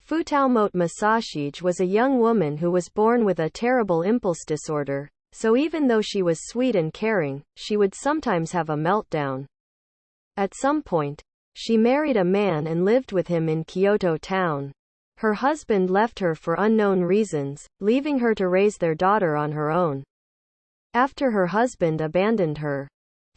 Futaomote Masashige was a young woman who was born with a terrible impulse disorder, so even though she was sweet and caring, she would sometimes have a meltdown. At some point, she married a man and lived with him in Kyoto town. Her husband left her for unknown reasons, leaving her to raise their daughter on her own. After her husband abandoned her,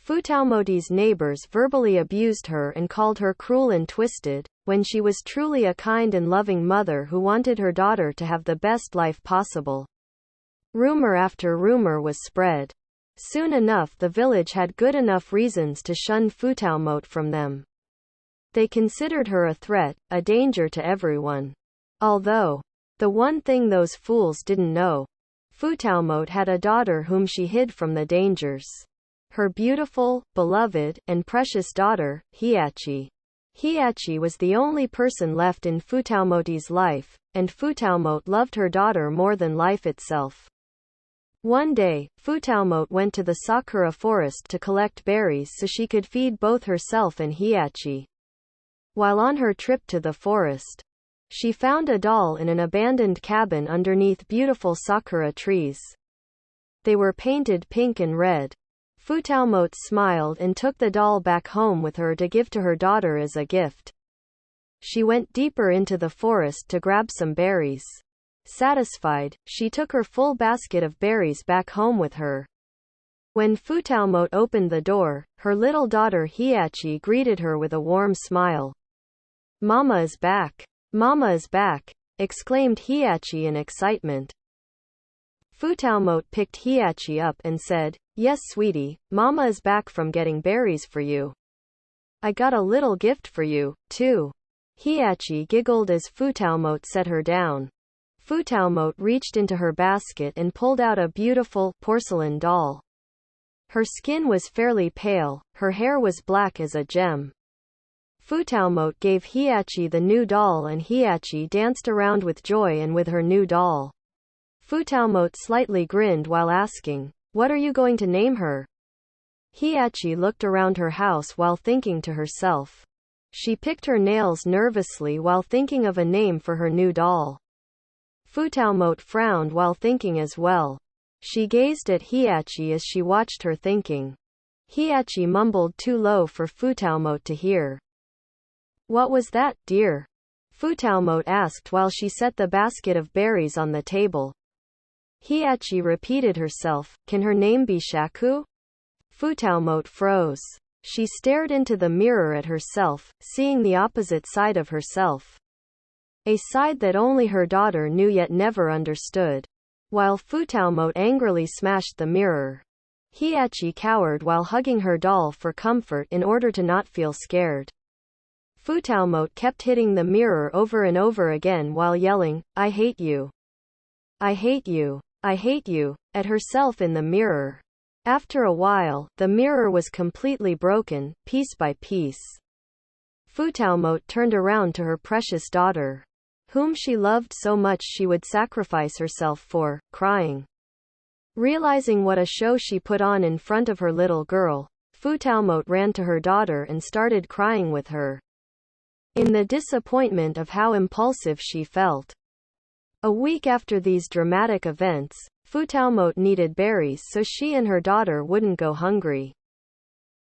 Futaomote's neighbors verbally abused her and called her cruel and twisted, when she was truly a kind and loving mother who wanted her daughter to have the best life possible. Rumor after rumor was spread. Soon enough the village had good enough reasons to shun Futaomote from them. They considered her a threat, a danger to everyone. Although, the one thing those fools didn't know, Futaomote had a daughter whom she hid from the dangers. Her beautiful, beloved, and precious daughter, Hiachi. Hiachi was the only person left in Futaomote's life, and Futaomote loved her daughter more than life itself. One day, Futaomote went to the sakura forest to collect berries so she could feed both herself and Hiachi. While on her trip to the forest, she found a doll in an abandoned cabin underneath beautiful sakura trees. They were painted pink and red. Futaomote smiled and took the doll back home with her to give to her daughter as a gift. She went deeper into the forest to grab some berries. Satisfied, she took her full basket of berries back home with her. When Futaomote opened the door, her little daughter Hiachi greeted her with a warm smile. "Mama is back! Mama is back!" exclaimed Hiachi in excitement. Futaomote picked Hiachi up and said, "Yes, sweetie, Mama is back from getting berries for you. I got a little gift for you, too." Hiachi giggled as Futaomote set her down. Futaomote reached into her basket and pulled out a beautiful, porcelain doll. Her skin was fairly pale, her hair was black as a gem. Futaomote gave Hiachi the new doll and Hiachi danced around with joy and with her new doll. Futaomote slightly grinned while asking, "What are you going to name her?" Hiachi looked around her house while thinking to herself. She picked her nails nervously while thinking of a name for her new doll. Futaomote frowned while thinking as well. She gazed at Hiachi as she watched her thinking. Hiachi mumbled too low for Futaomote to hear. "What was that, dear?" Futaomote asked while she set the basket of berries on the table. Hiachi repeated herself, "Can her name be Shaku?" Futaomote froze. She stared into the mirror at herself, seeing the opposite side of herself. A side that only her daughter knew yet never understood. While Futaomote angrily smashed the mirror, Hiachi cowered while hugging her doll for comfort in order to not feel scared. Futaomote kept hitting the mirror over and over again while yelling, "I hate you. I hate you. I hate you," at herself in the mirror. After a while, the mirror was completely broken, piece by piece. Futaomote turned around to her precious daughter, whom she loved so much she would sacrifice herself for, crying. Realizing what a show she put on in front of her little girl, Futaomote ran to her daughter and started crying with her, in the disappointment of how impulsive she felt. A week after these dramatic events, Futaomote needed berries so she and her daughter wouldn't go hungry.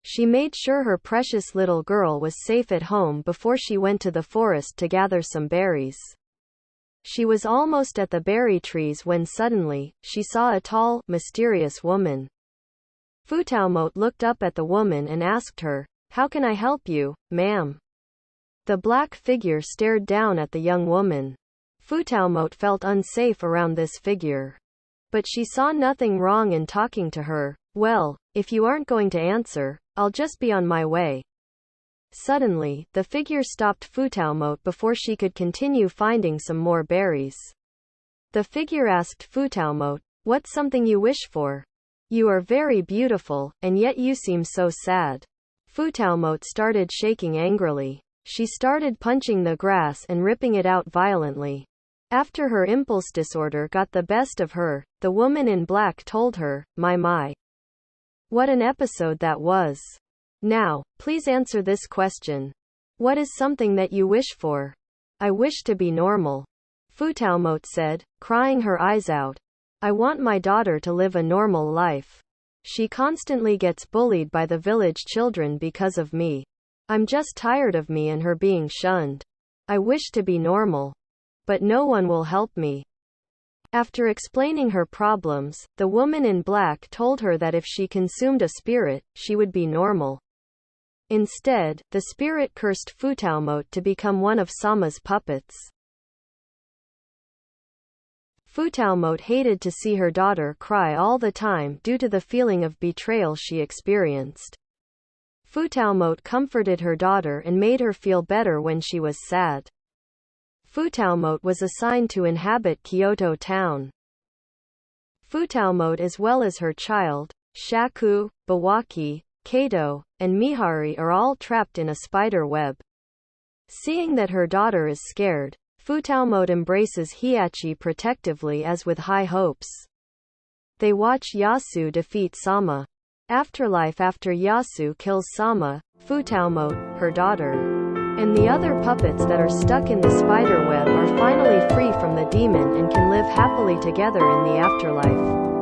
She made sure her precious little girl was safe at home before she went to the forest to gather some berries. She was almost at the berry trees when suddenly, she saw a tall, mysterious woman. Futaomote looked up at the woman and asked her, "How can I help you, ma'am?" The black figure stared down at the young woman. Futaomote felt unsafe around this figure. But she saw nothing wrong in talking to her. "Well, if you aren't going to answer, I'll just be on my way." Suddenly, the figure stopped Futaomote before she could continue finding some more berries. The figure asked Futaomote, "What's something you wish for? You are very beautiful, and yet you seem so sad." Futaomote started shaking angrily. She started punching the grass and ripping it out violently. After her impulse disorder got the best of her, the woman in black told her, My. What an episode that was. Now, please answer this question. What is something that you wish for?" I wish to be normal. Futaomote said, crying her eyes out. I want my daughter to live a normal life. She constantly gets bullied by the village children because of me. I'm just tired of me and her being shunned. I wish to be normal. But no one will help me. After explaining her problems, the woman in black told her that if she consumed a spirit, she would be normal. Instead, the spirit cursed Futaomote to become one of Sama's puppets. Futaomote hated to see her daughter cry all the time due to the feeling of betrayal she experienced. Futaomote comforted her daughter and made her feel better when she was sad. Futaomote was assigned to inhabit Kyoto town. Futaomote as well as her child, Shaku, Bawaki, Kato, and Mihari are all trapped in a spider web. Seeing that her daughter is scared, Futaomote embraces Hiachi protectively as with high hopes. They watch Yasu defeat Sama. Afterlife after Yasu kills Sama, Futaomote, her daughter, and the other puppets that are stuck in the spider web are finally free from the demon and can live happily together in the afterlife.